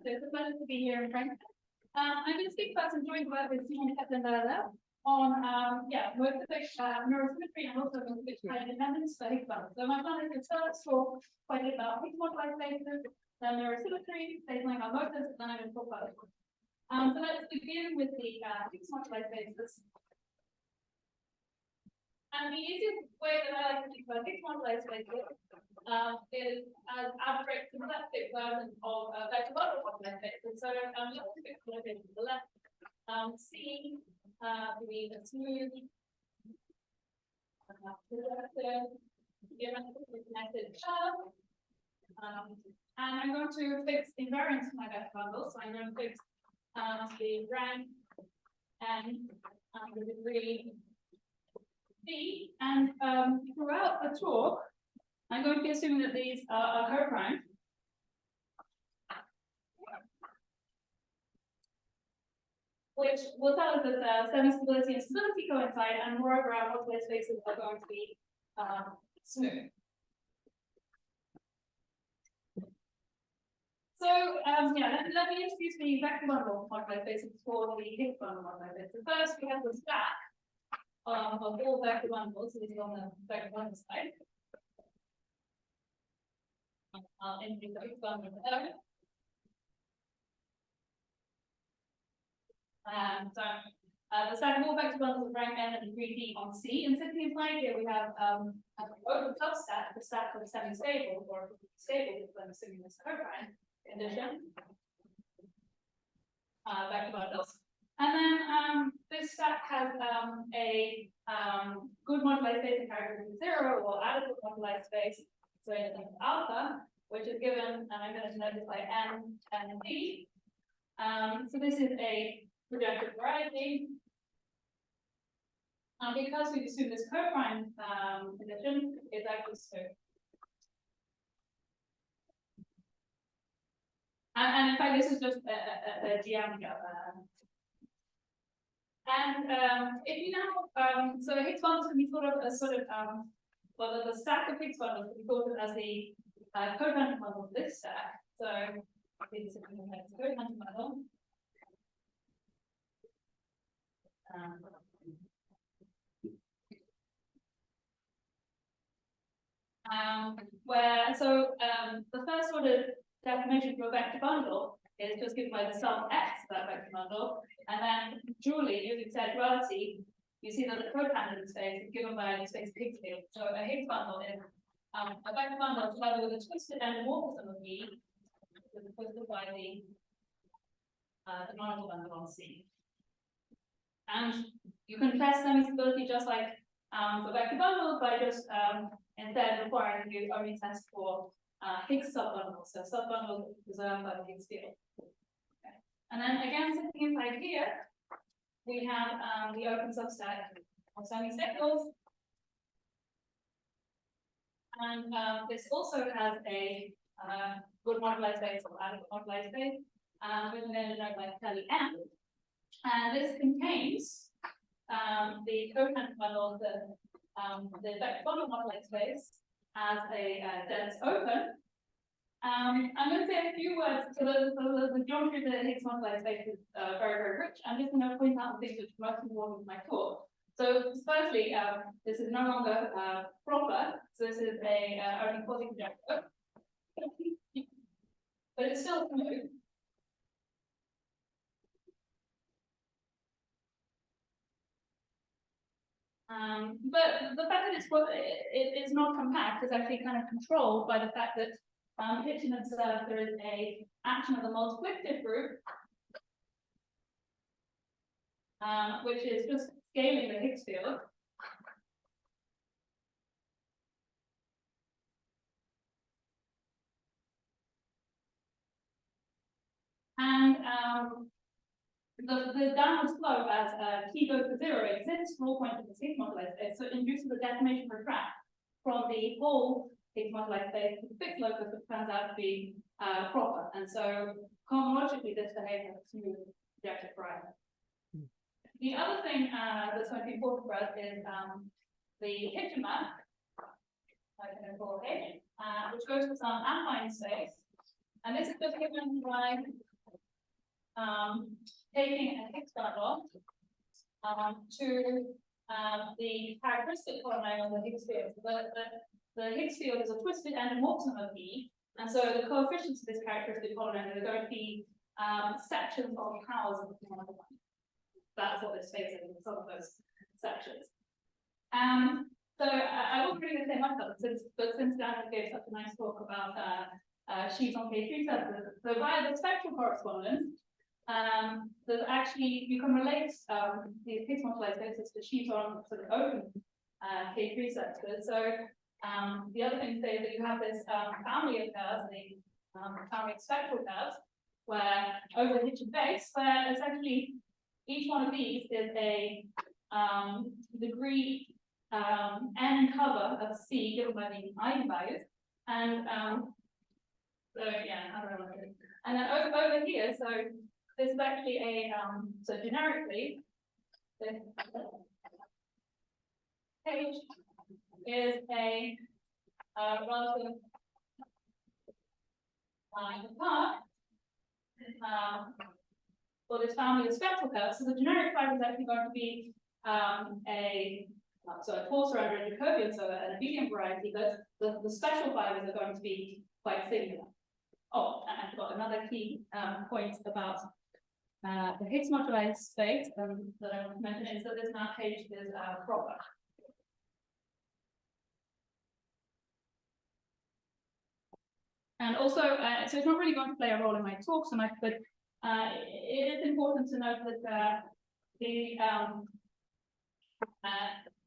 So it's a pleasure to be here in Frankfurt. I'm going to speak about some joint work with Simon Kaplan on Motivic neurosymmetry and also Motivic independence for Higgs bundles. So my plan is to first talk quite a bit about Higgs moduli spaces, then neurosymmetry, basically about motors, and then I'm going to talk about it. So let's begin with the Higgs moduli spaces. And the easiest way that I like to think about Higgs moduli spaces is as abstract symplectic version of vector bundle moduli spaces. So let's pick one to the left. C being a smooth geometrically connected curve. And I'm going to fix invariance for my vector bundle. So I'm going to fix the rank and the degree D. And throughout the talk, I'm going to be assuming that these are co-primed. Which will tell us that semi-stability and stability coincide, and moreover, our moduli spaces are going to be smooth. So, let me introduce the vector bundle moduli spaces for the Higgs bundle moduli spaces. First, we have the stack of all vector bundles. So this is on the vector bundle side. I'll introduce the Higgs bundle there. The stack of all vector bundles of rank n and degree D on C. And simply implied here, we have an open substack, the stack of semi-stable or stable, if I'm assuming this co-prime condition. Vector bundles. And then this stack has a good moduli space in characteristic 0 or adequate moduli space, so anything alpha, which is given, and I'm going to notice by n and d. So this is a projective variety. Because we assume this co-prime condition is actually smooth. And in fact, this is just a geometry. If you now, so Higgs bundles can be thought of as well, the stack of Higgs bundles can be thought of as the cotangent bundle of this stack. So this is the cotangent bundle. The first order definition for a vector bundle is just given by the sum x of that vector bundle, and then dually using centrality, you see that the cotangent space is given by the space of Higgs field. So a Higgs bundle is a vector bundle together with a twisted endomorphism of E, which is twisted by the canonical bundle on C. And you can test semi-stability just like for vector bundles by just instead requiring you only test for Higgs subbundles, so subbundles preserved by the Higgs field. Okay. And then again, sitting inside here, we have the open substack of semi-stables. And this also has a good moduli space or adequate moduli space with an energetic like Kelly M. And this contains the cotangent bundle of the vector bundle moduli space as a dense open. I'm going to say a few words. So the geometry of the Higgs moduli space is very, very rich. I'm just going to point out the things which are most important in my talk. So firstly, this is no longer proper. So this is a only quasi-projector. But it's still smooth. But the fact that it is not compact is actually kind of controlled by the fact that Hitchin observed there is a action of the multiplicative group, which is just scaling the Higgs field. And the downward slope as t goes to 0 exists for all points of the Higgs moduli space, so it induces a deformation protract from the whole Higgs moduli space to the fixed locus, which turns out to be proper. And so cohomologically, this behaves like a smooth projective parameter. The other thing that's going to be important for us is the Hitchin map, I can call H, which goes to some affine space. And this is just given by taking a Higgs bundle to the characteristic polynomial of the Higgs field. The Higgs field is a twisted endomorphism of E, and so the coefficients of this characteristic polynomial are going to be sections of powers of the polynomial. That's what this space is, some of those sections. So I wasn't really going to say much about it, but since Daniel gave such a nice talk about sheets on K3 surfaces, so via the spectral correspondence, there's actually, you can relate these Higgs moduli spaces to sheets on sort of open K3 surfaces. So the other thing to say is that you have this family of curves, the family of spectral curves, where over the Hitchin base, where essentially each one of these is a degree n cover of C given by the eigenvalues, and so yeah, I don't know. And then over here, so this is actually a so generically, this page is a relative line apart for this family of spectral curves. So the generic fiber is actually going to be so a coarser and Jacobian, so an abelian variety, but the special fibers are going to be quite singular. Oh, and I forgot another key point about the Higgs moduli space that I want to mention is that this map page is proper. And also, so it's not really going to play a role in my talk so much, but it is important to note that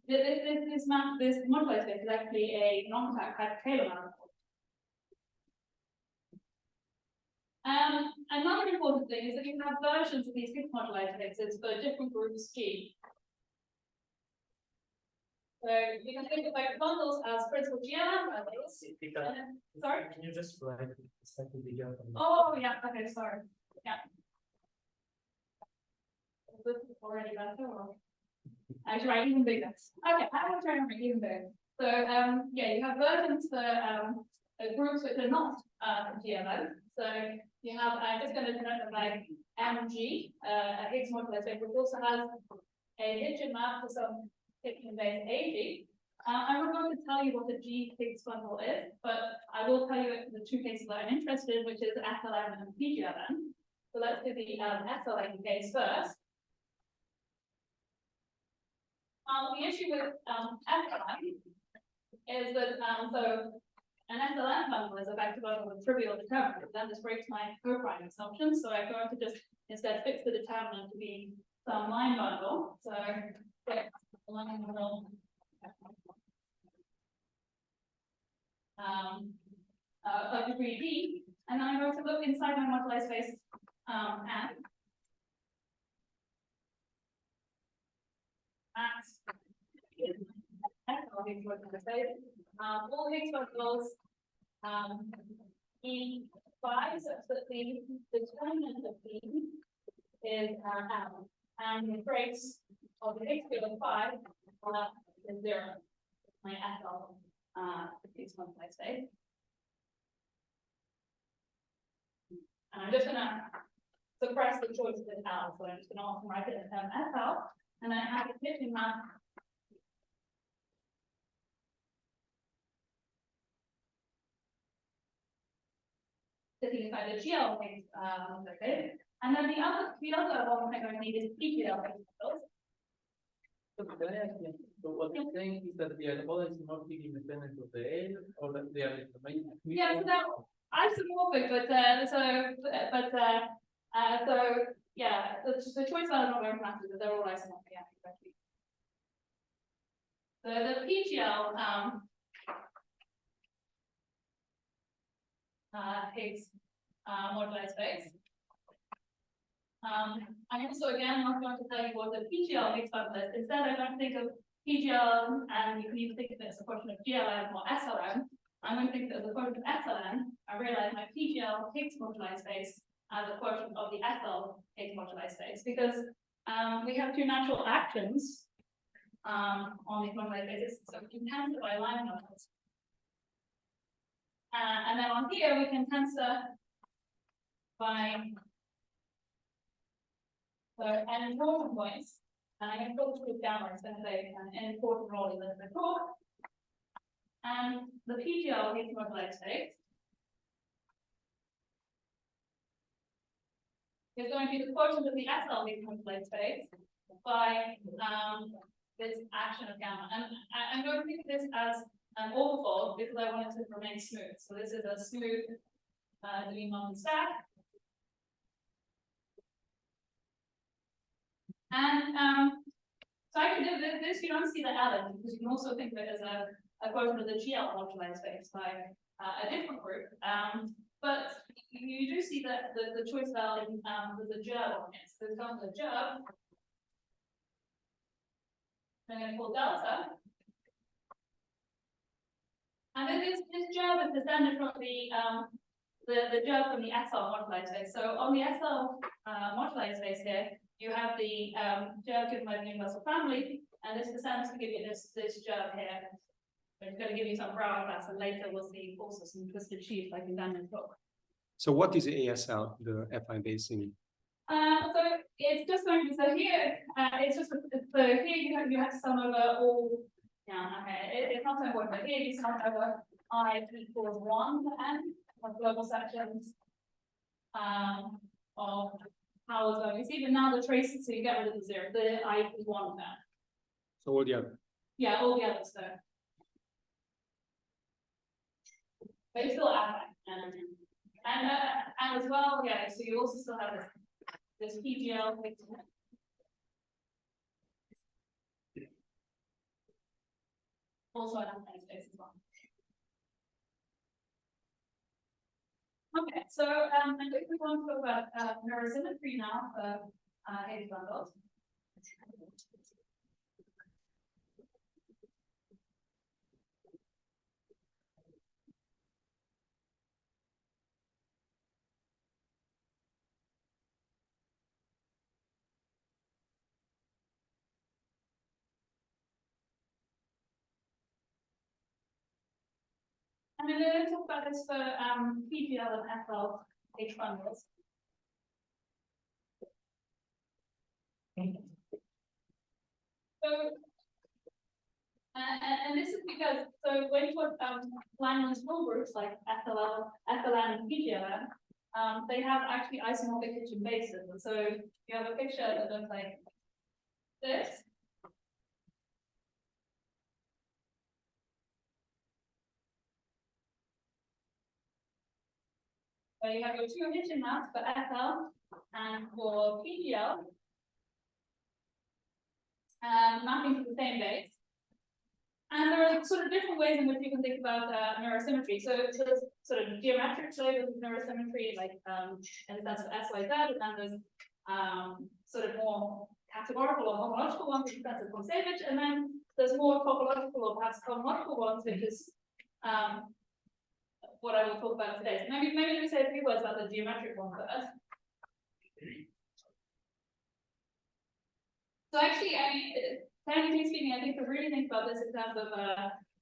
this moduli space is actually a non-compact Taylor manifold. Another important thing is that you have versions of these Higgs moduli spaces for different groups G. So you can think of like bundles as principal GLM bundles. Sorry? Can you just write the second video? Oh, yeah. Okay, sorry. Yeah. This is already better. I should write even bigger. Okay, I will try and write even bigger. So, yeah, you have versions for groups which are not GLM. So you have, I'm just going to denote them like MG, a Higgs moduli space, which also has a Hitchin map for some Hitchin base AG. I'm not going to tell you what a G Higgs bundle is, but I will tell you the two cases that I'm interested in, which is SLM and PGLM. So let's do the SLM case first. The issue with SLM is that so an SLM bundle is a vector bundle with trivial determinant. Then this breaks my co-prime assumption, so I'm going to just instead fix the determinant to be some line bundle. So fix the line bundle of degree D, and then I'm going to look inside my moduli space at all Higgs Higgs bundles E5 such that the determinant of B is L, and the trace of the Higgs field 5 is 0. My SL Higgs moduli space. And I'm just going to suppress the choice of L, so I'm just going to often write it as SL, and then I have a Hitchin map sitting inside the GL Higgs okay. And then the other one I'm going to need is PGL Higgs bundles. So can I ask you, so what you're saying is that the model is not really independent of the L, or that they are independent? Yeah, so they're isomorphic, so yeah, the choice are not very massive, but they're all isomorphic. Yeah, exactly. So the PGL Higgs moduli space. I'm also again not going to tell you what the PGL Higgs bundle is. Instead, I'm going to think of PGL, and you can even think of it as a function of GLM or SLM. I'm going to think of it as a function of SLM. I realize my PGL Higgs moduli space as a function of the SL Higgs moduli space, because we have two natural actions on these moduli spaces, so we can tensor by line models. And then on here, we can tensor by So an important point, and I'm going to talk to gamma, it's going to play an important role in the talk. And the PGL Higgs moduli space is going to be the quotient of the SL Higgs moduli space by this action of gamma. And I'm going to think of this as an orthofold because I want it to remain smooth. So this is a smooth Riemann stack. And so I can do this, you don't see the element because you can also think of it as a quotient of the GL moduli space by a different group. But you do see that the choice value with the gerb on it. So it comes with a gerb. I'm going to call delta. And then this gerb is descended from the gerb from the SL moduli space. So on the SL moduli space here, you have the gerb given by the universal family, and this descends to give you this gerb here. It's going to give you some Brauer class, and later we'll see also some twisted sheaves like in Daniel's book. So what is ASL, the FI basing? So it's just going to be, so here, it's just, so here you have to sum over all, yeah, okay, it's not so important, but here you sum over I equals 1 to n of global sections of how it's going to see, but now the traces, so you get rid of the 0, the I equals 1 there. So all the other. Yeah, all the others though. But you still add that. And as well, yeah, so you also still have this PGL. Also an unplayed space as well. Okay, so I think we want to talk about neurosymmetry now for Higgs bundles. And I'm going to talk about this for PGL and FL Higgs bundles. So, and this is because, so when you put line small groups like FLN and PGL, they have actually isomorphic Hitchin bases. And so you have a picture that looks like this. So you have your two Hitchin maps for FL and for PGL, mapping to the same base. And there are sort of different ways in which you can think about neurosymmetry. So there's sort of geometric flavors of neurosymmetry, like in the sense of SYZ, and then there's sort of more categorical or homological ones in the sense of Motivic, and then there's more topological or perhaps cosmological ones, which is what I will talk about today. So maybe let me say a few words about the geometric one first. So actually, I mean, technically speaking, I think to really think about this in terms of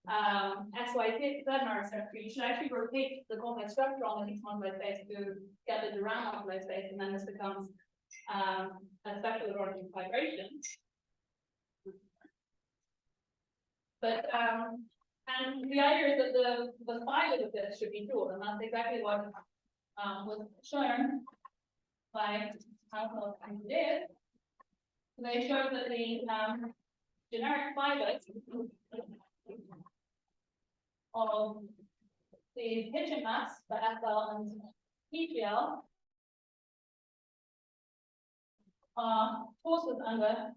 SYZ neurosymmetry, you should actually rotate the complex structure on the Higgs moduli space to get the Durand moduli space, and then this becomes a special origin vibration. But and the idea is that the fibers of this should be short, and that's exactly what was shown by Hoskins and Goethe. They showed that the generic fibers of these Hitchin maps for FL and PGL are forces under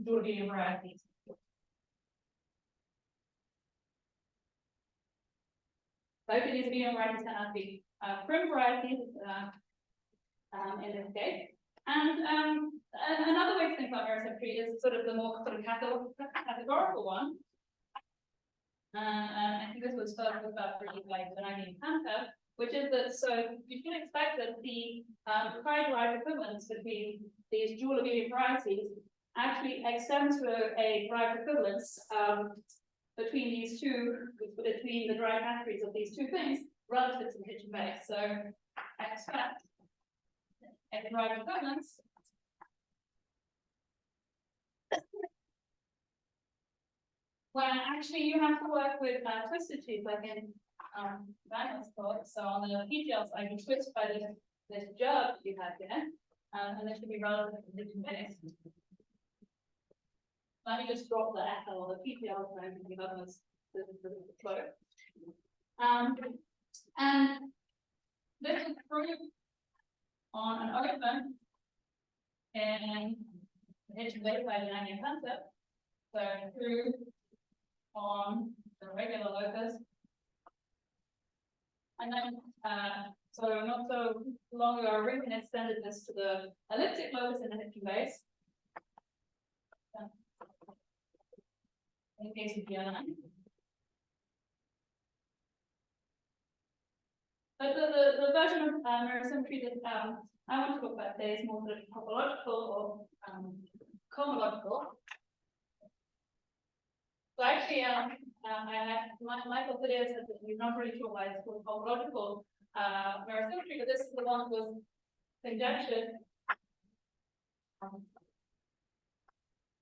Jordan varieties. Both of these medium varieties can have be prim varieties in this case. And another way to think about neurosymmetry is sort of the more sort of categorical one. I think this was first talked about for you by Benaghi and Panther, which is that so you should expect that the required equivalence between these dual abelian varieties actually extends to a derived equivalence between these two, between the derived categories of these two things relative to the Hitchin base. So I expect a derived equivalence where actually you have to work with twisted sheets like in Daniel's thought. So on the PGL side, you twist by this jerk you have here, and this should be relevant to the minutes. Let me just drop the SL or the PGL so I can give others the flow. And this is proved on an open in Hitch weight by the Nijmegen concept. So proved on the regular locus. And then, so not so long ago, we can extended this to the elliptic locus in the Hitch base. In case of GLN. But the version of mirror symmetry that I want to talk about today is more sort of topological or cohomological. So actually, Michael video said that he's not really sure why it's called cohomological mirror symmetry, but this is the one that was conjectured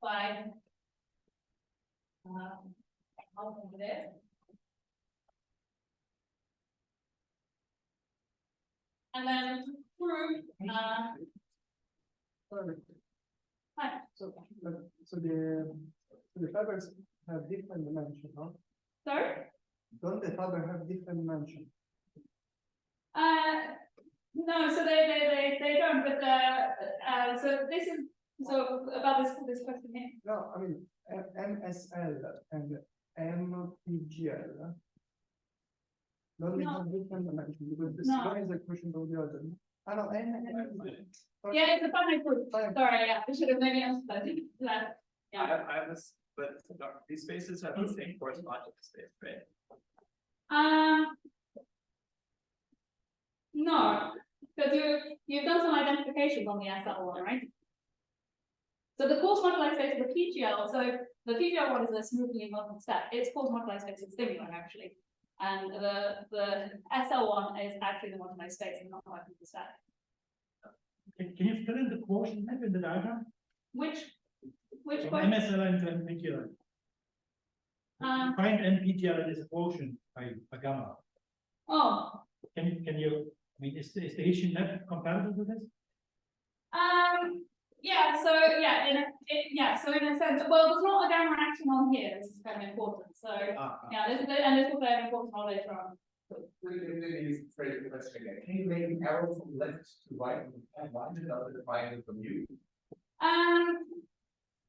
by there. And then prove So the fibers have different dimension, no? sorry? Don't the fiber have different dimension? No, so they don't, but so this is so about this question here. No, I mean MSL and MPGL don't have different dimension because this one is a question of the other. I know Yeah, it's a finite group. Fine. Sorry, yeah, I should have maybe emphasized that. Yeah. I have this, but these spaces have the same corresponding space, right? No, because you've done some identifications on the SL one, right? So the coarse moduli space of the PGL, so the PGL one is a smoothly model stack. Its coarse moduli space is similar actually. And the SL one is actually the moduli space and not like the stack. Can you fill in the quotient map in the diagram? Which From question? MSL into MPGL. Find MPGL as a quotient by gamma. Oh, Can you, I mean, is the Hessian map comparable to this? yeah, so yeah, so in a sense, well, there's not a gamma action on here, this is kind of important, so, yeah, this will be very important all later on. Really phrase the question again. Can you make an arrow from left to right and one does it define it from you?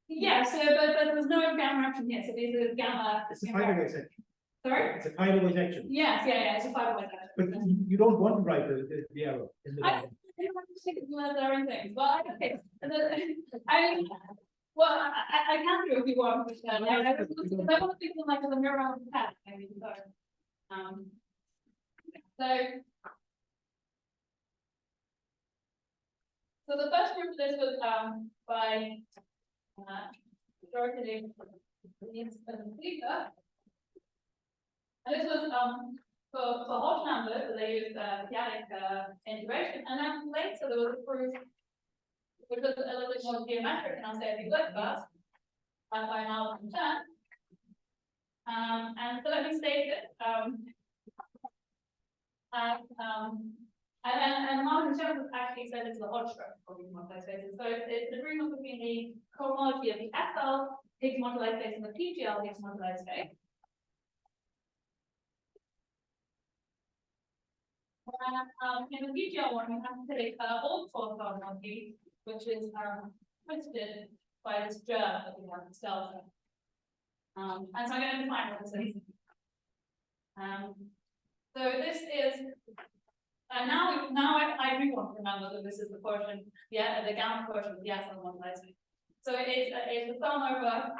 Yeah, so, but there's no gamma action here, so these are gamma. It's a fiber-way section. Sorry? It's a fiber-way section. Yes, yeah, it's a fiber-way section. But you don't want to write the arrow in the diagram. I don't want to stick it to their own things, but okay. I mean, well, I can do if you want, but I want to think of them like as a mirror on the pad, I mean, so. So the first group of this was by Jordan and this was for whole numbers, so they used mechanic integration, and then later there was a proof which was a little bit more geometric, and I'll say a few words about by now and Chen. And so let me state it. And Martin Chen actually said it's the Hodge structure for these moduli spaces. So it's the agreement between the cohomology of the SL Higgs moduli space and the PGL Higgs moduli space. In the PGL one, we have to take all four cohomology, which is twisted by this germ that we have in delta. And so I'm going to define what this is. So this is. Now I do want to remember that this is the portion, the gamma portion of the SL moduli space. So it's the sum over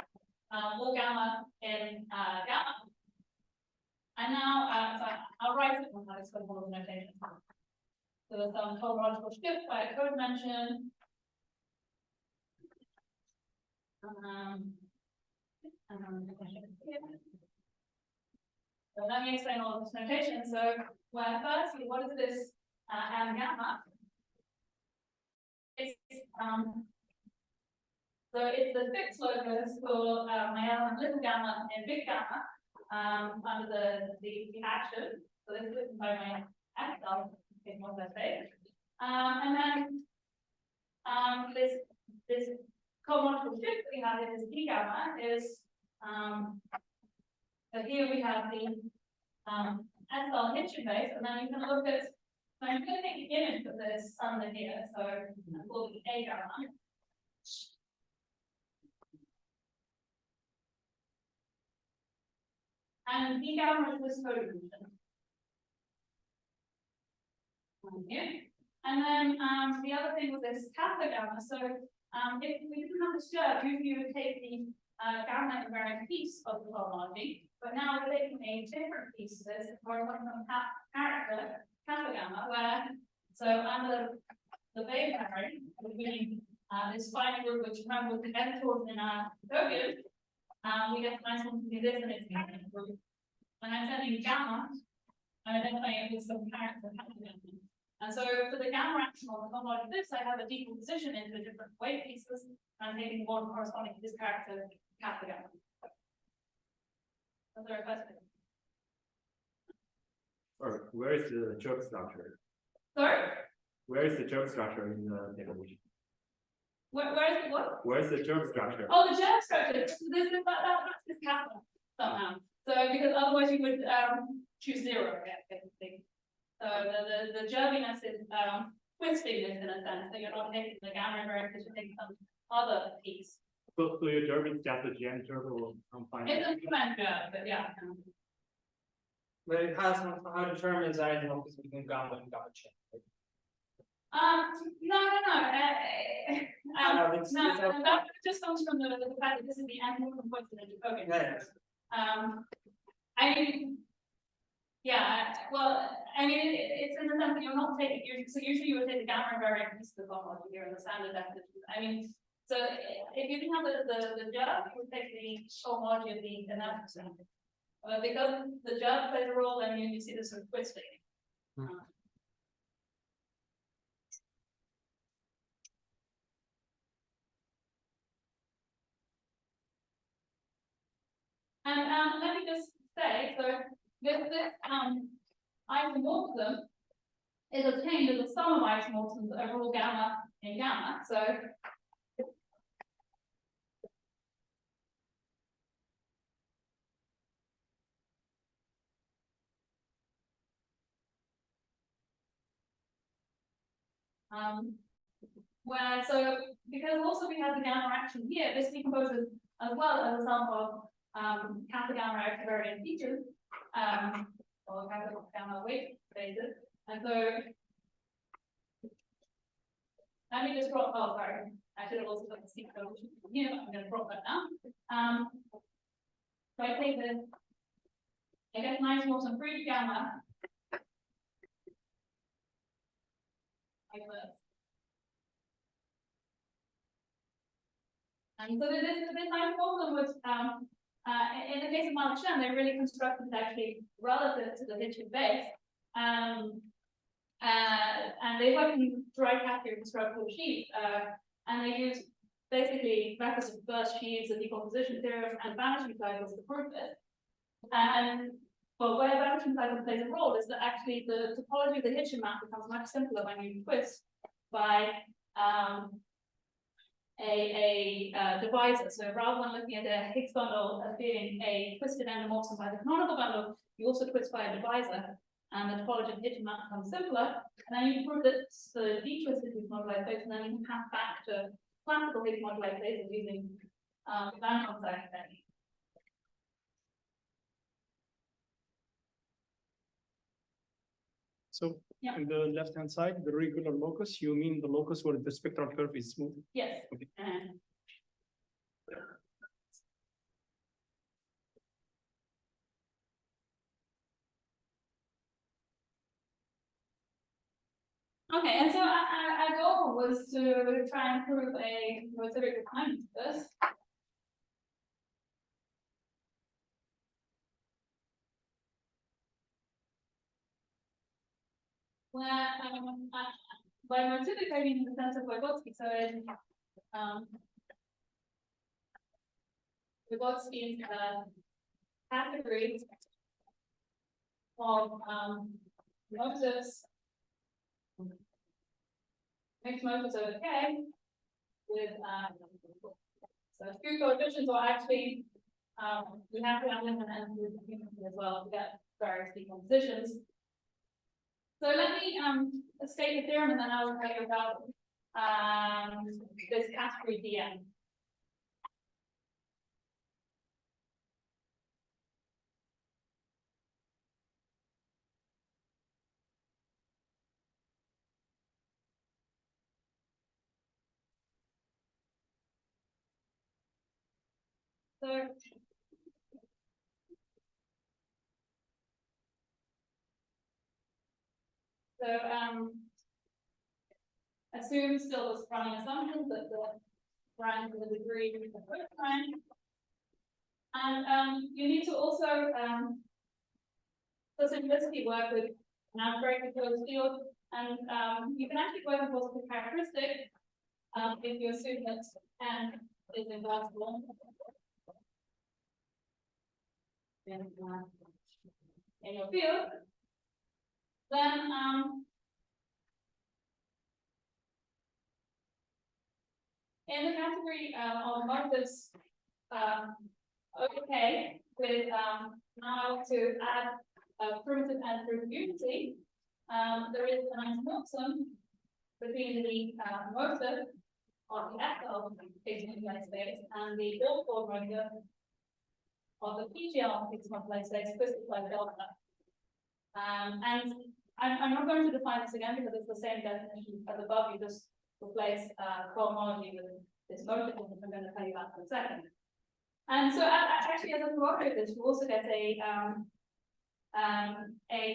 all gamma in gamma. And now so I'll write it on this symbol notation. So there's some topological shift by a code dimension. So let me explain all of this notation. So where firstly, what is this M gamma? It's So it's the fixed locus for my element little gamma and big gamma under the action. So this is written by my Excel, in what I say. And then this cosmological shift we have in this d gamma is so here we have the SL Hitchin base, and then you can look at, so I'm going to take the image of this under here, so I'm calling it A gamma. And D gamma is this co-division. Here. And then the other thing was this kappa gamma. So if we didn't have this jerk, usually you would take the gamma invariant piece of the homology, but now we're taking a different piece of this, or one from character kappa gamma, where so under the Bayes theory, we're getting this final group, which remember was the towards in our Goethe, we get a nice one to do this, and it's kappa group. When I'm sending gamma, I'm identifying it with some character kappa gamma. And so for the gamma action on the homology of this, I have a decomposition into different wave pieces, and I'm taking one corresponding to this character kappa gamma. Is there a question? Or where is the joke structure? Sorry? Where is the joke structure in the definition? Where is it what? Where is the joke structure? Oh, the jerk structure. This is that's this kappa somehow. So because otherwise you would choose 0, basically. So the jerkiness is twisting this in a sense, so you're not taking the gamma invariant, because you're taking some other piece. So your jerk is just a GN jerk or some final? It's a command jerk, but yeah. But it has how determines isomorphism between gamma and gamma chain. No. No, That just comes from the fact that this is the anti-quantum point in the Jacobian. I mean, yeah, well, I mean, it's in the sense that you're not taking, so usually you would take the gamma invariant piece of the homology here in the standard definition. I mean, so if you didn't have the jerk, you would take the homology of the analysis. But because the jerk plays a role, then you see this sort of twisting. And let me just say, so this isomorphism is obtained as a sum of isomorphisms over all gamma in gamma. So because also we have the gamma action here, this decomposes as well as a sum of kappa gamma equivariant features, or kappa gamma weight bases. And so let me just drop, oh sorry, I should have also done the C code from here, but I'm going to drop that down. So I take this, I get nice some free gamma. Like this. And so this isomorphism was in the case of Malachan, they really constructed it actually relative to the Hitchin base. And they work in dry capture constructible sheaves, and they use basically records of burst sheaves, the decomposition theorem, and vanishing cycles to prove it. But where vanishing cycle plays a role is that actually the topology of the Hitchin map becomes much simpler when you twist by a divisor. So rather than looking at a Higgs bundle as being a twisted endomorphism by the canonical bundle, you also twist by a divisor, and the topology of the Hitchin map becomes simpler. And then you prove that the detwisted Higgs moduli phase, and then you can pass back to classical Higgs moduli phases using van Alstyne technique. So Yeah. on the left-hand side, the regular locus, you mean the locus where the spectral curve is smooth? Yes. Okay. Okay, and so our goal was to try and prove a motivic requirement to this. Where by motivic I mean in the sense of Vygotsky, so in Vygotsky's category of motives, mixed motives over K with so few coefficients, or actually we have to have limit and as well to get various decompositions. So let me state the theorem and then I'll tell you about this category Dm. So assume still this running assumption that the rank of the degree is the first rank. And you need to also for simplicity work with an algebraic closed field, and you can actually work with positive characteristic if you assume that n is invertible. In your field, then in the category of motives okay, with now to add primitive and primitive unity, there is an isomorphism between the motive of the F of Higgs moduli space and the Orthogonal motive of the PGL Higgs moduli space twisted by delta. And I'm not going to define this again because it's the same definition as above. You just replace cohomology with this motive, which I'm going to tell you about in a second. And so actually, as a provocative this, you also get a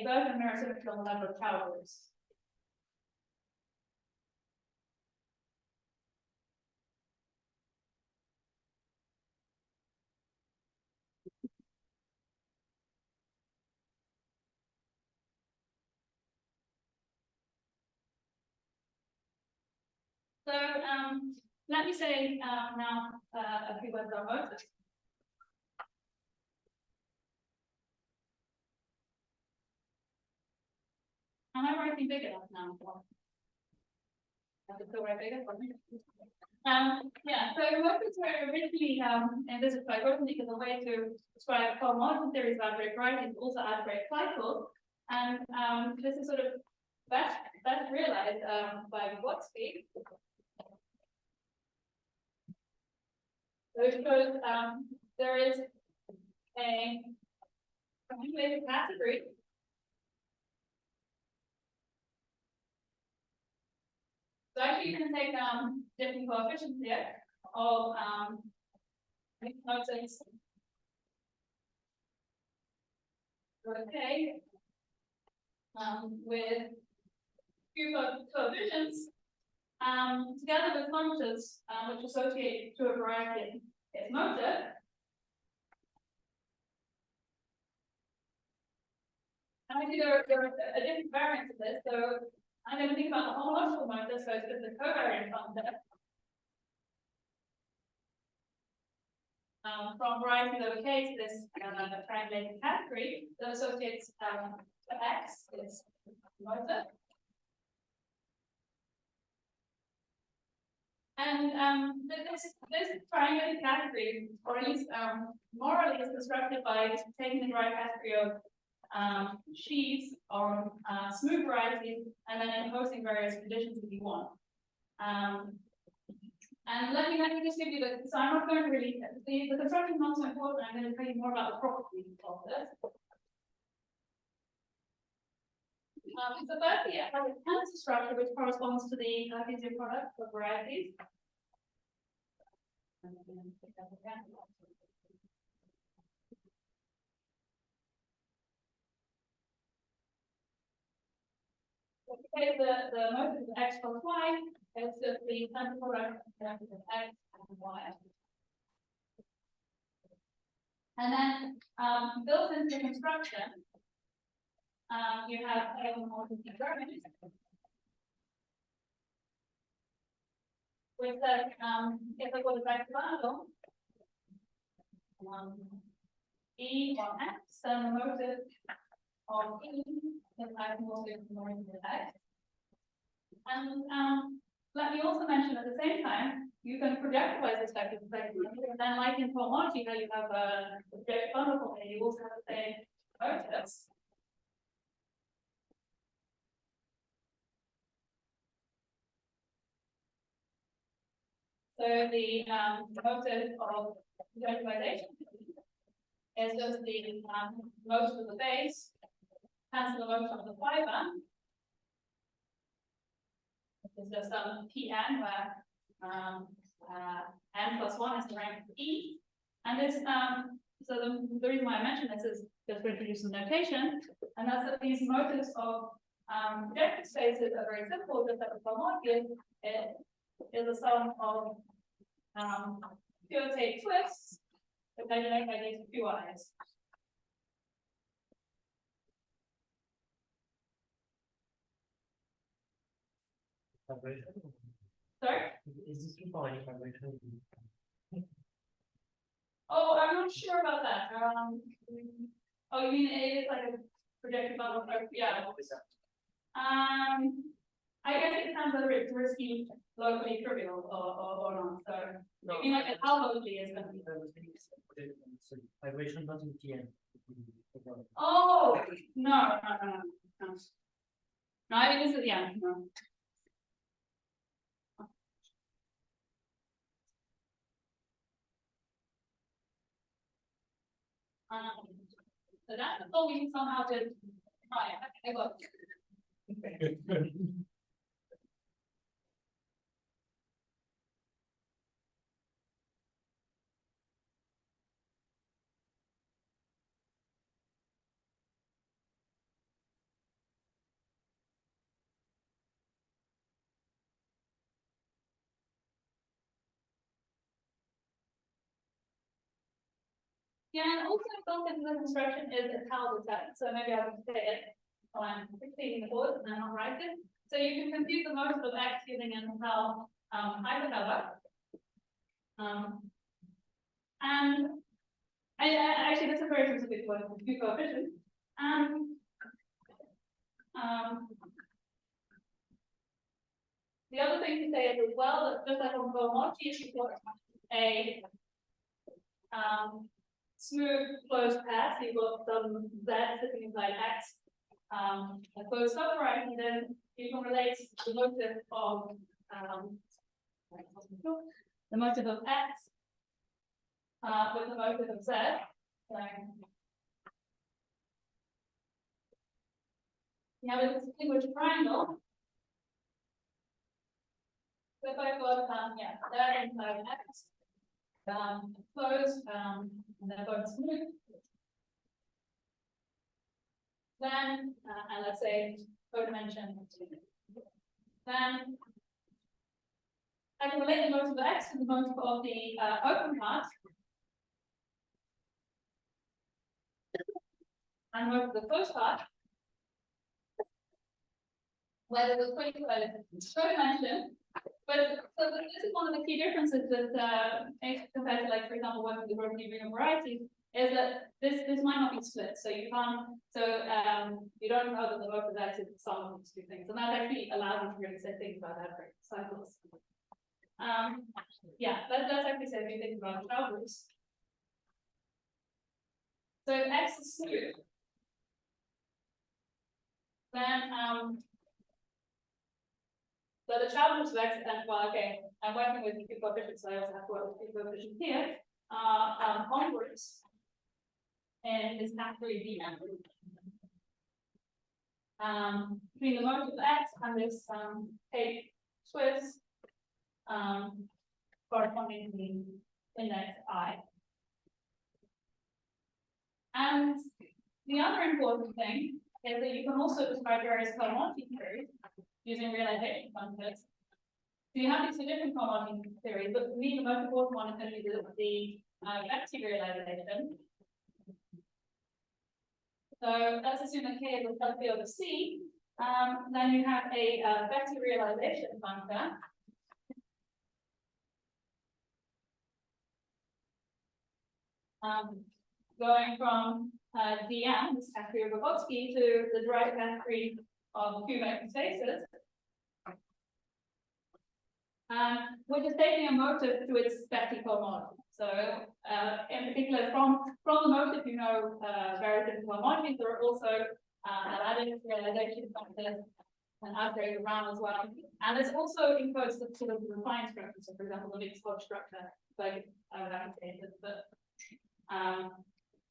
version of mirror symmetry on the level of Chow groups. So let me say now a few words about motives. Am I writing big enough now? I have to still write bigger for me. Yeah, so motives were originally envisaged by Goethe as a way to describe cohomology theories of algebraic writing, also algebraic cycles. And this is sort of best realized by Vygotsky. So it shows there is a calculated category so actually you can take different coefficients here of mixed motives. Okay. With few coefficients together with functions which associate to a variety of its motive. And we see there are a different variants of this. So I'm going to think about the homological motive, so it's just a covariant concept. From varieties over K to this triangulated category that associates to X is motive. And this triangulated category, or at least morally, is constructed by taking the derived category of sheaves or smooth varieties and then imposing various conditions if you want. And let me just give you the, so I'm not going to really, the construction is not so important, I'm going to tell you more about the properties of this. So firstly, it has a tensor structure which corresponds to the Cartesian product of varieties. Okay, the motive of X plus Y is just the tensor product of X and Y. And then built into the construction, you have a motive determinant, which says if I go to back to bundle, E on X, then the motive of E implies motive more into X. And let me also mention at the same time, you can projectialize this vector perspective, and then like in cohomology, how you have a projective bundle formula, you also have the same motives. So the motive of projectialization is just the motive of the base cancel the motive of the fiber. It's just Pn where n plus 1 is the rank of E. And this so the reason why I mentioned this is just to introduce some notation, and that's that these motives of projective spaces are very simple, just like a cohomology. It is a sum of pure tape twists that denoted by these two i's. Sorry? Is this defining vibration? Oh, I'm not sure about that. Oh, you mean it is like a projected bubble? Yeah. I guess it depends whether it's risky, locally trivial, or not. So, you mean like how locally is going to be? Vibration doesn't TN. Oh, no. No, I mean, this is, yeah, no. So that's the goal we somehow did. Right, I got yeah, and also concept of the construction is a Talbot set, so maybe I will say it when I'm completing the board and then I'll write it. So you can compute the motive of X using an Hell hypercover. And actually that's a very specific one with two coefficients. The other thing to say is as well that just like on cohomology, if you've got a smooth closed pair, so you've got some Z sitting inside X, a closed subhorizon, then you can relate the motive of X with the motive of Z. So you have a distinguished triangle. So if I've got there inside X, closed, and they're both smooth. Then, and let's say codimension, then I can relate the motive of X to the motive of the open part. And motive of the closed part. Where there's a quick codimension. But so this is one of the key differences that compared to, like, for example, working with the Rotary ring of varieties, is that this might not be split. So you can't, you don't know that the motive of X is the sum of these two things. And that actually allows you to really say things about algebraic cycles. Yeah, let's actually say a few things about the algorithms. So if X is smooth, then so the challenge of X, and well, okay, I'm working with two coefficients, so I also have to work with two coefficients here, onwards, and this factory B. Between the motive of X and this tape twist, corresponding to the index I. And the other important thing is that you can also describe various cohomology theories using realization functions. So you have these two different cohomology theories, but for me, the most important one is going to be the vector realization. So let's assume that K is a subfield of C. Then you have a vector realization function. going from DM, this category of Vygotsky, to the direct category of Q vector spaces, which is taking a motive to its Betti cohomology. So, in particular, from the motive, you know, various different cohomologies. There are also added realization factors and algebraic around as well. And this also encodes the sort of refined structure. So, for example, the mixed Hodge structure, like I would have stated, but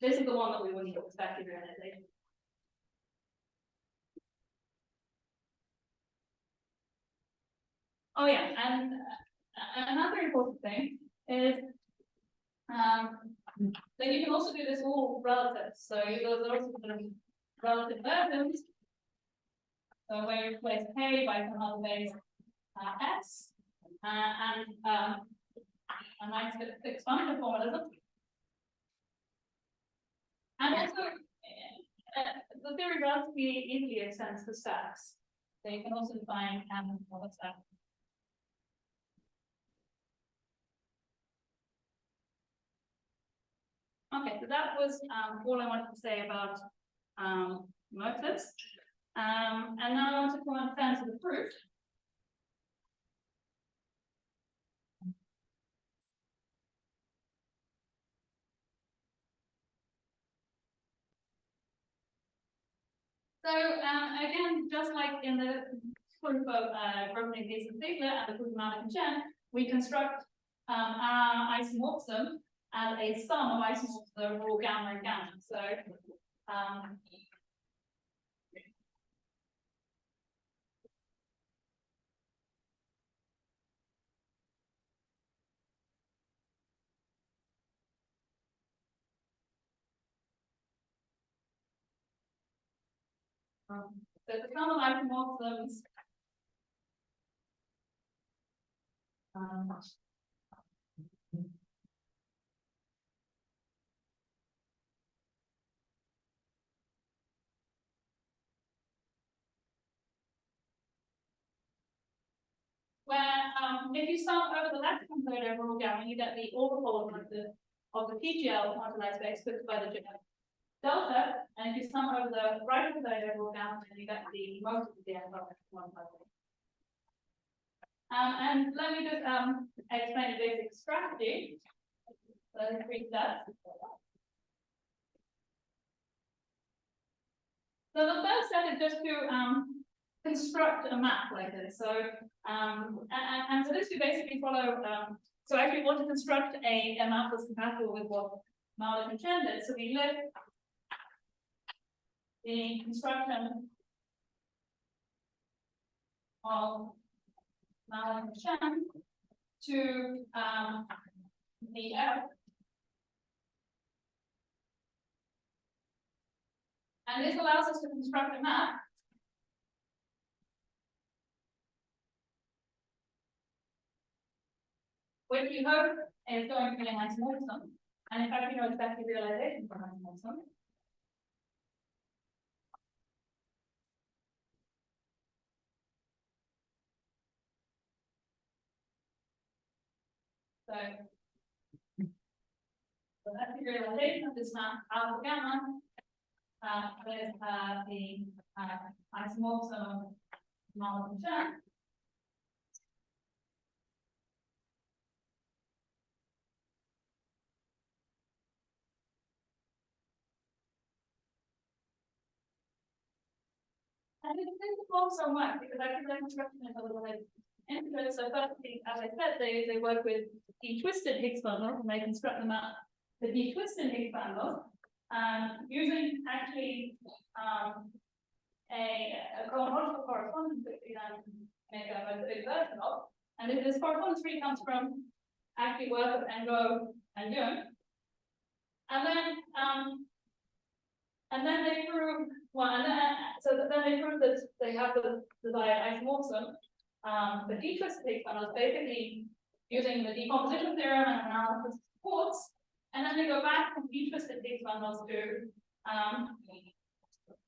this is the one that we would need to expect realization. Oh yeah, and another important thing is that you can also do this all relative. So those are also sort of relative versions. So where you replace K by some other base S and a nice fixed function formalism. And also the theory relatively easily extends to stacks. So you can also define M of a stack. Okay, so that was all I wanted to say about motives. And now I want to come on to the proof. So again, just like in the proof of Grobnik, Higgs, and Ziegler, and the proof of Malik and Chen, we construct our isomorphism as a sum of isomorphs that are all gamma and gamma. So so the sum of isomorphisms where if you sum over the left hand side over all gamma, you get the orbifold of the PGL quantized space fixed by the delta, and if you sum over the right hand side over all gamma, then you get the motive of the end of one by one. And let me just explain the basic strategy. So there's 3 steps. So the first step is just to construct a map like this. So and for this we basically follow. So actually we want to construct a map that's compatible with what Malik and Chen did. So we lift the construction of Malik and Chen to the F. And this allows us to construct a map which we hope is going to be a nice isomorphism. And in fact, we know exactly realization for an isomorphism. So that's the realization of this map alpha gamma with the isomorphism of Malik and Chen. And it didn't also work because I think the construction is a little bit intricate. So firstly, as I said, they work with de-twisted Higgs bundles and they construct them out the de-twisted Higgs bundles using actually a cohomological correspondence that we then make a big version of. And this correspondence really comes from actually work of Ngo and Jung. And then they prove then they prove that they have the desired isomorphism. The de-twisted Higgs bundles basically using the decomposition theorem and analysis of supports, and then they go back from de-twisted Higgs bundles to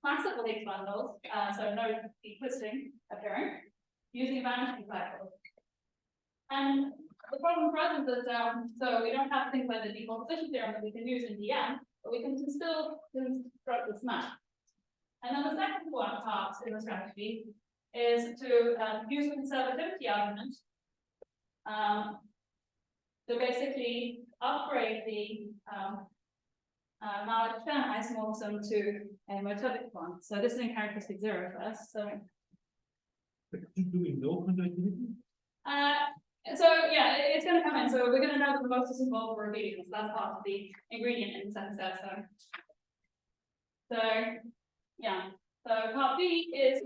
classical Higgs bundles, so no de-twisting occurring, using vanishing cycles. And the problem for us is that, so we don't have things like the decomposition theorem that we can use in DM, but we can still construct this map. And then the second one part in the strategy is to use the conservativity argument to basically upgrade the Mallet-Stern isomorphism to a Motivic one. So this is in characteristic 0 first. So Do we know conductivity? so yeah, it's going to come in. So we're going to know that the most is involved for obedience. That's part of the ingredient in the second step. So yeah. So part B is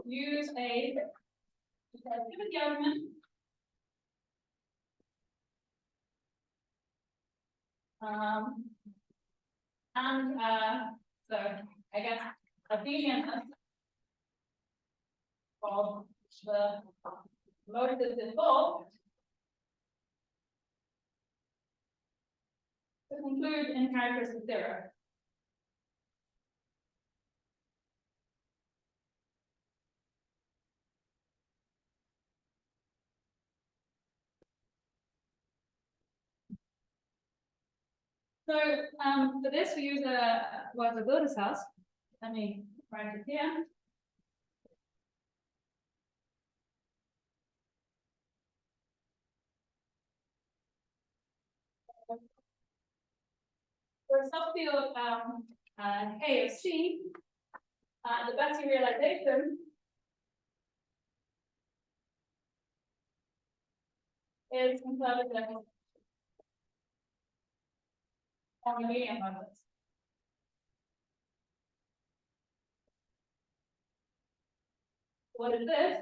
use a conservativity argument. So I guess obedience of the motives involved to conclude in characteristic 0. So for this we use the Goethe's house. Let me write it here. For a subfield K of C, the Betti realization is conservative on the medium models. What is this?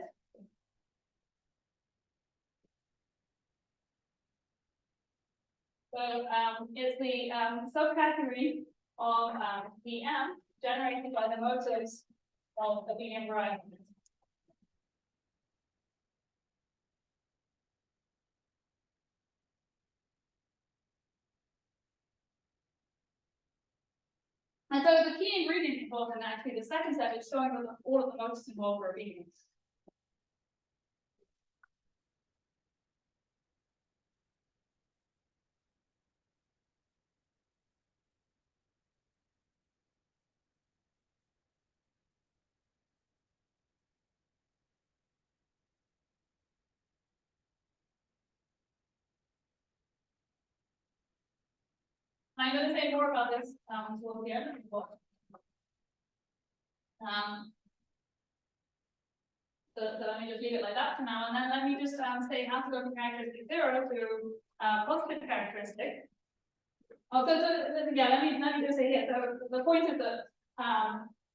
So it's the subcategory of DM generated by the motives of the medium variety. And so the key ingredient involved in actually the second step is showing that all of the motives involved are obedience. I'm going to say more about this towards the end of the book. So let me just leave it like that for now, and then let me just say how to go from characteristic 0 to positive characteristic. Oh, yeah, let me just say here. So the point is that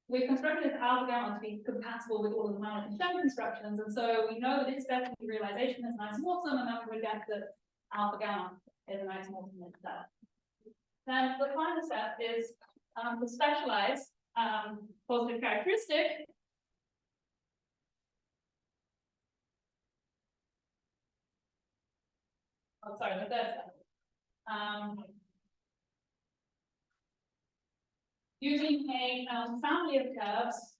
we've constructed this alpha gamma to be compatible with all of the Mallet-Stern constructions, and so we know that its definitely realization is an isomorphism, and then we would get that alpha gamma is an isomorphism itself. Then the final step is to specialize positive characteristic the third step. Using a family of curves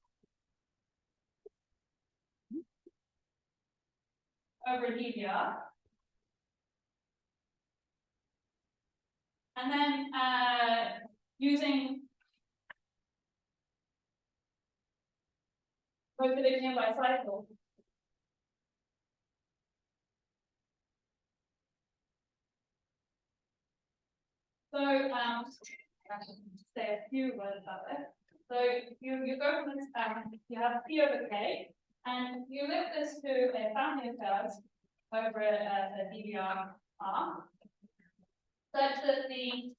over DVR. And then using motivation by cycle. So I should say a few words about it. So you go from this you have P over K, and you lift this to a family of curves over a DVR R, such that the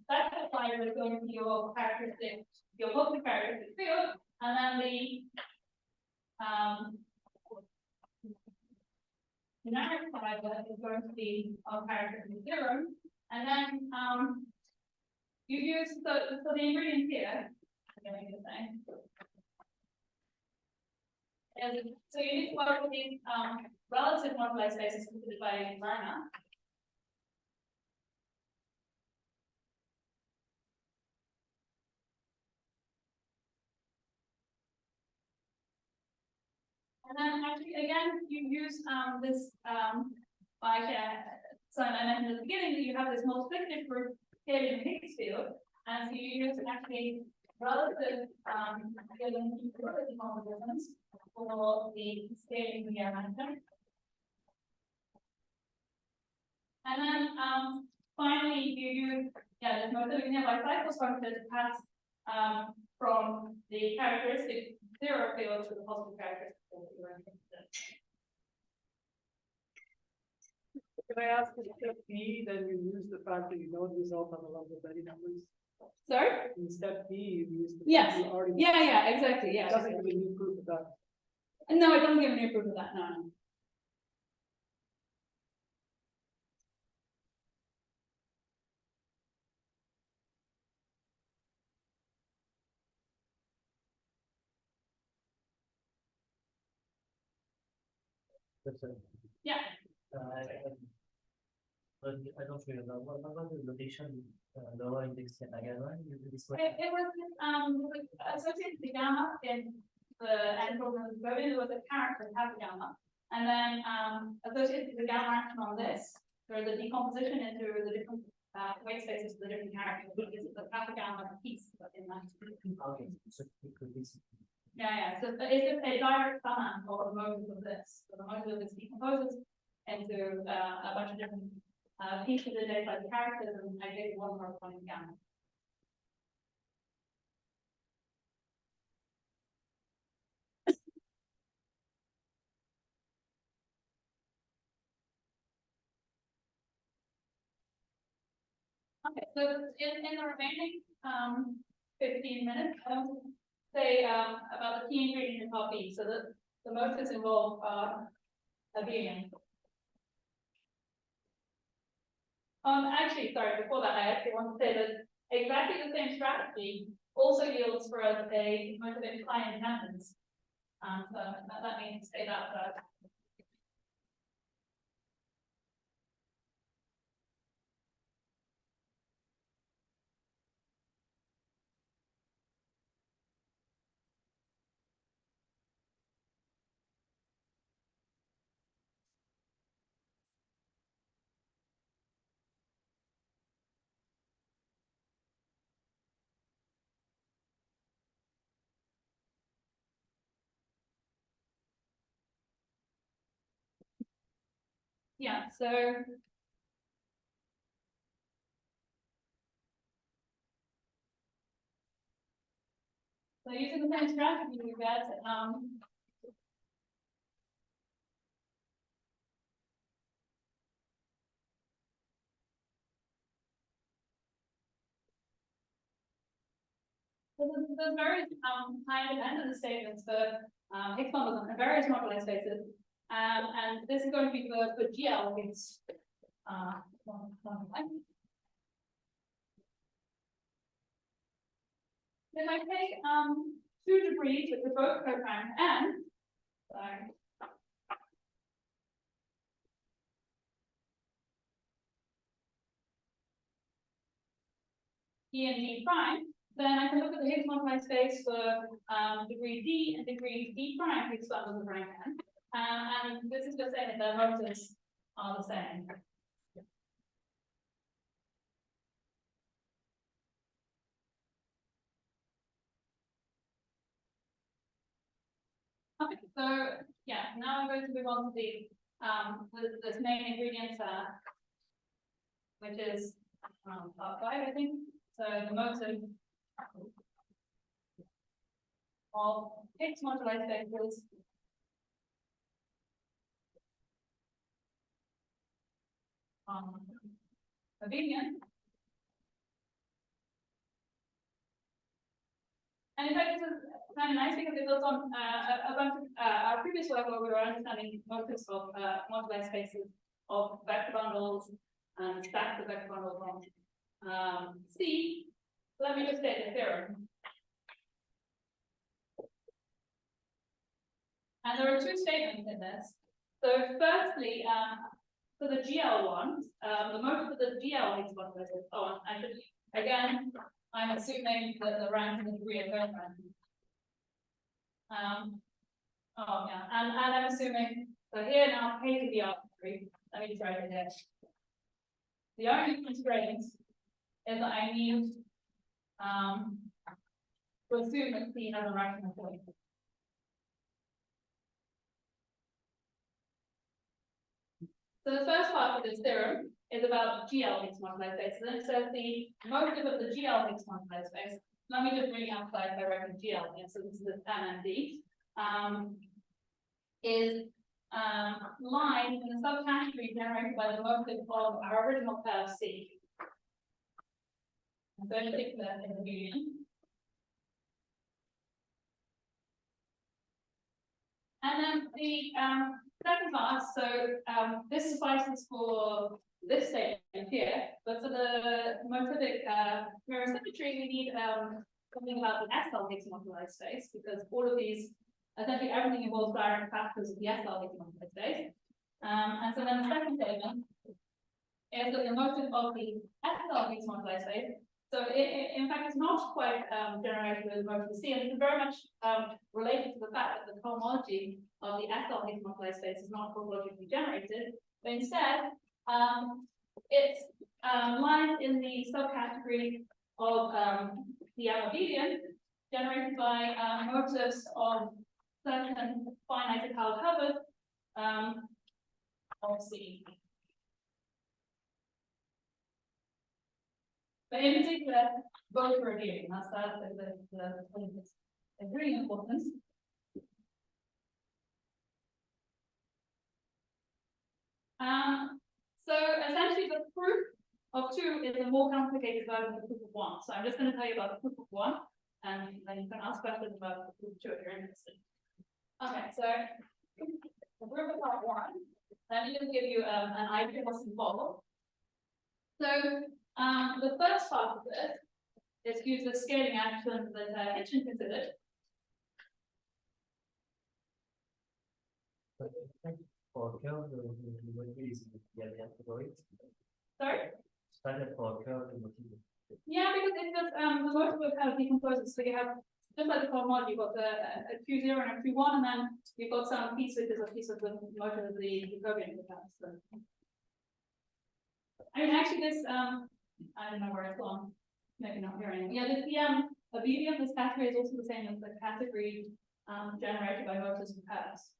that side is going to be your characteristic, your positive characteristic field, and then the generic side is going to be our characteristic 0, and then you use so the ingredient here, I'm going to say, is so you need to work with these relative moduli spaces considered by Werner. And then actually, again, you use this like something I mentioned at the beginning, that you have this multiplicative group here in the Higgs field, and so you use actually relative algorithms for the scaling we are mentioned. And then finally you use this Motivic nearby cycle structure to pass from the characteristic zero field to the positive characteristic field that you're interested in. Can I ask if step B, then you use the fact that you know the result on the level of any numbers? Sorry? In step B, you use the Yes. fact you already. Yeah, exactly. Yeah. It doesn't give you proof of that. No, it doesn't give any proof of that. No. Yeah. But I don't really know what about the rotation lower index again, right? It was associated with the gamma in the end problem of Goethe. There was a character that had the gamma, and then associated with the gamma action on this, there is a decomposition into the different weight spaces for the different characters, which is the kappa gamma piece in that. Okay, so it could be. Yeah. So it's just a direct sum of the modules of this. So the module of this decomposes into a bunch of different pieces identified the characters, and I get one more point gamma. Okay, so in the remaining 15 minutes, I want to say about the key ingredient in part B. So the motives involve abelian. Actually, sorry, before that, I actually want to say that exactly the same strategy also yields for us a motivated client independence. So that means say that first. Yeah, so using the same strategy we get so there's various time dependent statements for Higgs bundles and various moduli spaces. And this is going to be for GL Higgs If I take two degrees, which are both coprimes n, so E and D prime, then I can look at the Higgs moduli space for degree D and degree D prime Higgs bundles of rank n. And this is just saying that their motives are the same. Okay, so yeah, now I'm going to move on to the this main ingredient, which is part 5, I think. So the motive of Higgs moduli spaces abelian. And in fact, this is kind of nice because it builds on a bunch of our previous work where we were understanding motives of moduli spaces of vector bundles and stacks of vector bundles on C. Let me just state the theorem. And there are two statements in this. So firstly, for the GL ones, the motive of the GL Higgs bundle is, I should, again, I'm assuming that the rank and the degree are going rank. Oh, yeah, and I'm assuming, so here now, K to the arbitrary, let me just write it here. The only constraint is that I need, to assume that C has a rational point. So the first part of this theorem is about GL Higgs moduli space. So then it says the motive of the GL Higgs moduli space. Let me just really amplify by writing GL here. So this is the MMD. Is line in the subcategory generated by the motive of our original curve C. And so in particular in the Boolean. And then the second part, so this suffices for this statement here, but for the motivic mirror symmetry, we need something about the SL Higgs moduli space, because all of these, essentially everything involves direct factors of the SL Higgs moduli space. And so then the second statement is that the motive of the SL Higgs moduli space. So in fact, it's not quite generated with the motive of C, and it's very much related to the fact that the cohomology of the SL Higgs moduli space is not cohologically generated, but instead it's lies in the subcategory of the abelian generated by motives of certain finite Hall covers of C. But in particular, both are reviewing. That's the point is really important. So essentially the proof of 2 is a more complicated version of the proof of 1. So I'm just going to tell you about the proof of 1, and then you can ask questions about the proof of 2 if you're interested. Okay, so the proof of part 1, let me just give you an idea of what's involved. So the first part of this is use the scaling action that Hitchin considered. For curve, Sorry? Standard for curve and motif. Yeah, because it's just the motive will kind of decomposes. So you have just like the cohomology, you've got a Q0 and a Q1, and then you've got some piece which is a piece of the motive of the Jacobian perhaps. So. I mean, actually, this I don't know where it's gone. Maybe not here anymore. Yeah, this the abelian, this category is also the same as the category generated by motives and curves.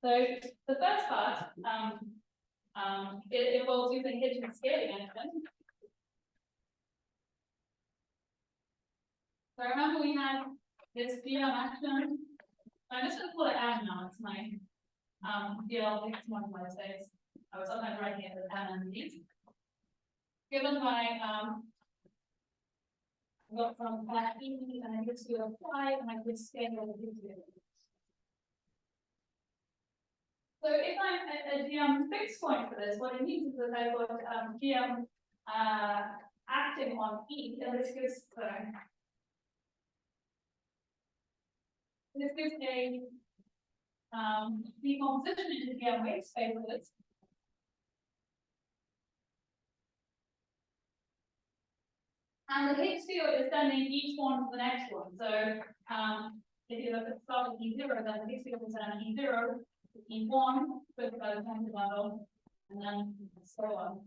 So the first part it involves using Hitchin's scaling engine. So remember we had this DL action. I'm just going to call it M now. It's my DL Higgs moduli space. I was sometimes writing it as M and D. Given by I got from E and I just do apply and I just scale over the. So if I'm a GM fixed point for this, what it means is that I've got GM acting on E, and this gives a decomposition into GM weight spaces. And the Higgs field is sending each one to the next one. So if you look at starting E0, then the Higgs field is sending E0. E1, with the model, and then so on.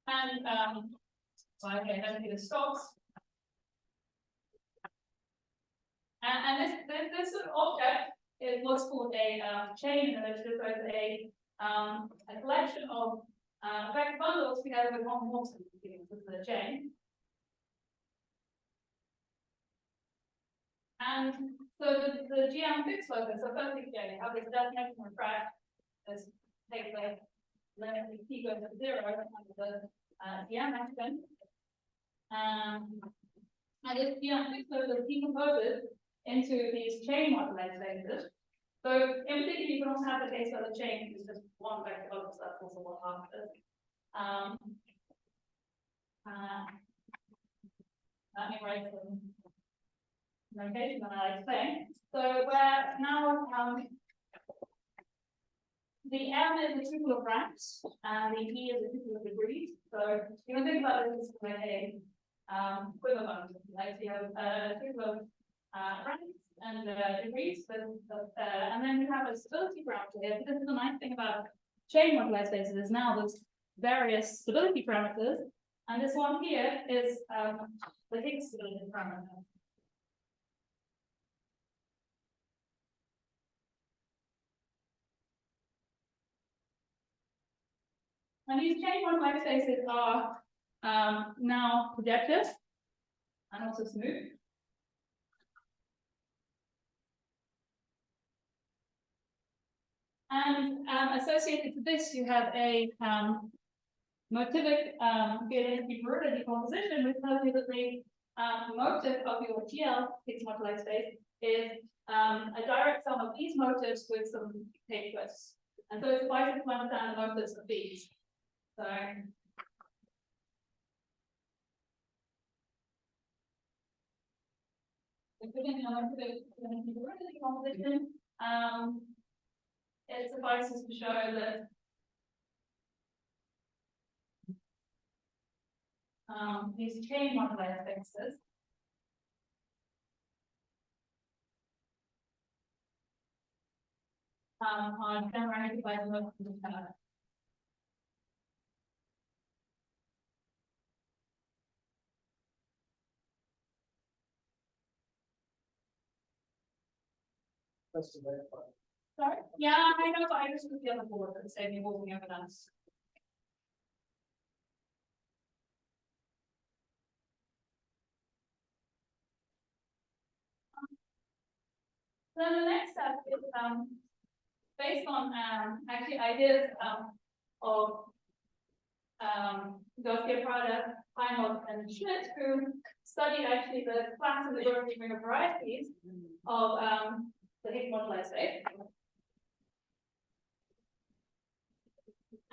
And okay, let's do the stocks. And this sort of object is what's called a chain, and it's referred to a collection of vector bundles together with one morphism. This is a chain. And so the GM fixed focus, so first thing you have this definition of track, this takes the limit of T goes to 0 under the GM action. And this GM fixed focus decomposes into these chain moduli spaces. So in particular, you can also have the case where the chain is just one vector focus, that's also what happens. Let me write some notation and I'll explain. So where now the M is a tuple of ranks and the E is a tuple of degrees. So you can think about this as like a quiver bundle, like you have two of ranks and degrees, and then you have a stability parameter here. This is the nice thing about chain moduli spaces is now there's various stability parameters, and this one here is the Higgs stability parameter. And these chain moduli spaces are now projective and also smooth. And associated to this, you have a motivic Goethe decomposition, which tells you that the motive of your GL Higgs moduli space is a direct sum of these motives with some K twists. And so it's quite to understand the motives of these. So including the motivic decomposition, it suffices to show that these chain moduli spaces are generated by the motion of the curve. That's the very part. Sorry? Yeah, I know, but I just took the other board and saved me walking over that. Then the next step is based on actually ideas of Goethe, Prada, Heinhoff, and Schmidt, who studied actually the class and the European varieties of the Higgs moduli space.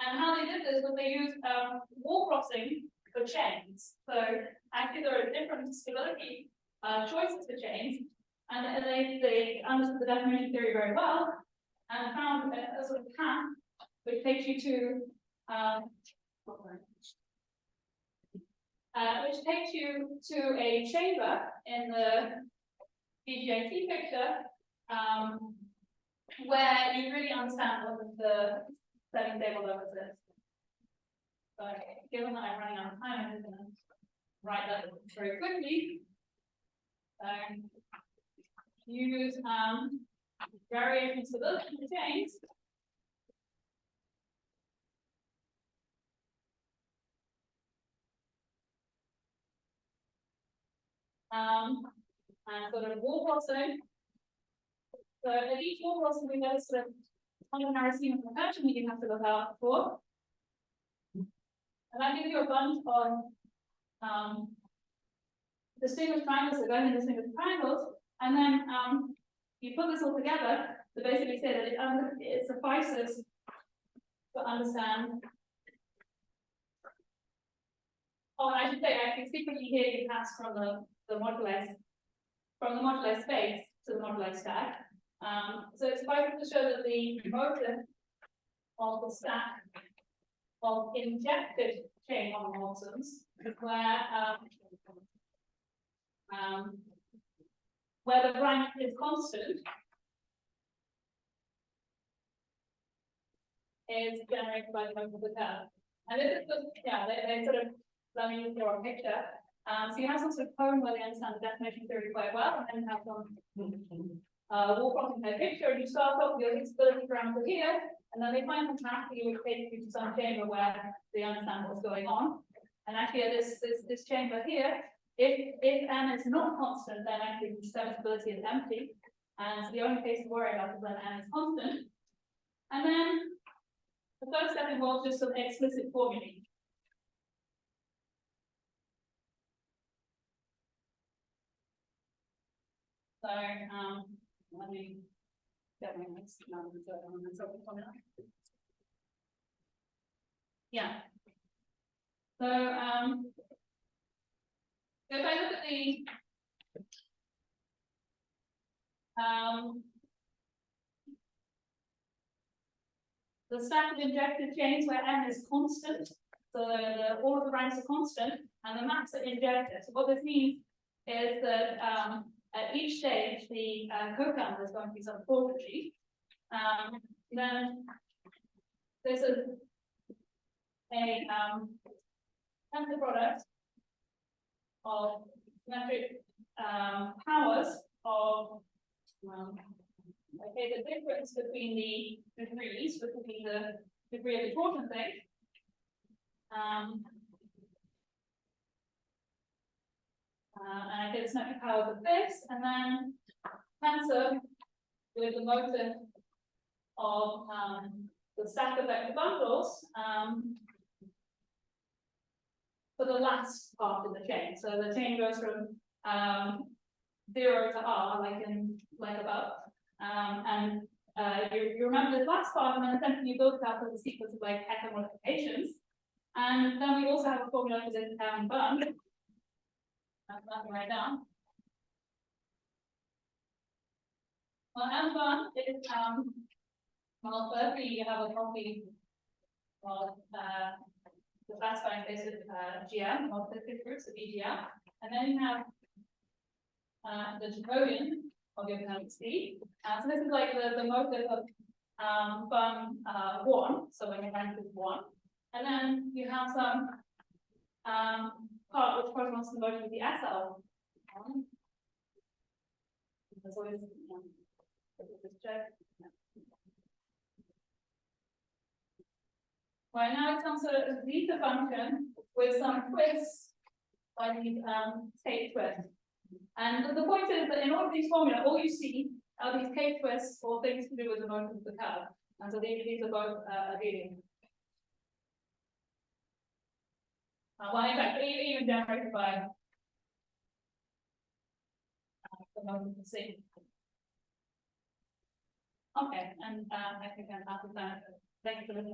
And how they did this was they used wall crossing for chains. So actually there are different stability choices for chains, and they understood the definition theory very well and found a sort of path which takes you to a chamber in the BGIT picture where you really understand what the setting table levels is. So given that I'm running out of time, I'm just going to write that very quickly. Use variation stability for chains. And sort of wall crossing. So at each wall crossing, we have a sort of ordinary scheme of conversion that you have to look out for. And that gives you a bunch of distinguished triangles that go into distinguished triangles. And then you put this all together to basically say that it suffices to understand. Oh, and I should say, actually, secretly here you pass from the moduli space to the moduli stack. So it's important to show that the motive of the stack of injected chain homomorphisms, where the rank is constant, is generated by the motive of the curve. And this is just, yeah, they sort of let me use your picture. So you have some sort of poem where they understand the definition theory quite well, and then have some wall crossing their picture, and you start off with your Higgs stability parameter here, and then they find some mathematics which takes you to some chamber where they understand what's going on. And actually, this chamber here, if n is not constant, then actually the stability is empty, and so the only case to worry about is when n is constant. And then the first step involves just some explicit formulae. So let me get my next yeah. So if I look at the stack of injected chains where n is constant, so all of the ranks are constant, and the maps are injected. So what this means is that at each stage, the co-count is going to be some quarter sheet. Then this is a tensor product of symmetric powers of okay, the difference between the degrees, between the degree of the torsion thing. And I get symmetric powers of this, and then tensor with the motive of the stack of vector bundles for the last part of the chain. So the chain goes from 0 to R, like above. And you remember this last part, and then essentially you build it up as a sequence of like echo modifications. And then we also have a formula for this bund. That's that right now. Well, M bund is well, firstly you have a copy of the classifying base of GM, multiplicative groups of EGM, and then you have the Jacobian of your dynamic speed. So this is like the motive of bun 1, so when your rank is 1. And then you have some part which corresponds to the motive of the SL. There's always this check. Right now it's some sort of zeta function with some twists by these state twists. And the point is that in all of these formula, all you see are these K twists or things to do with the motion of the curve. And so these are both leading. Well, in fact, even generated by the motion of the C. Okay, and I think I'm out of time. Thank you for listening.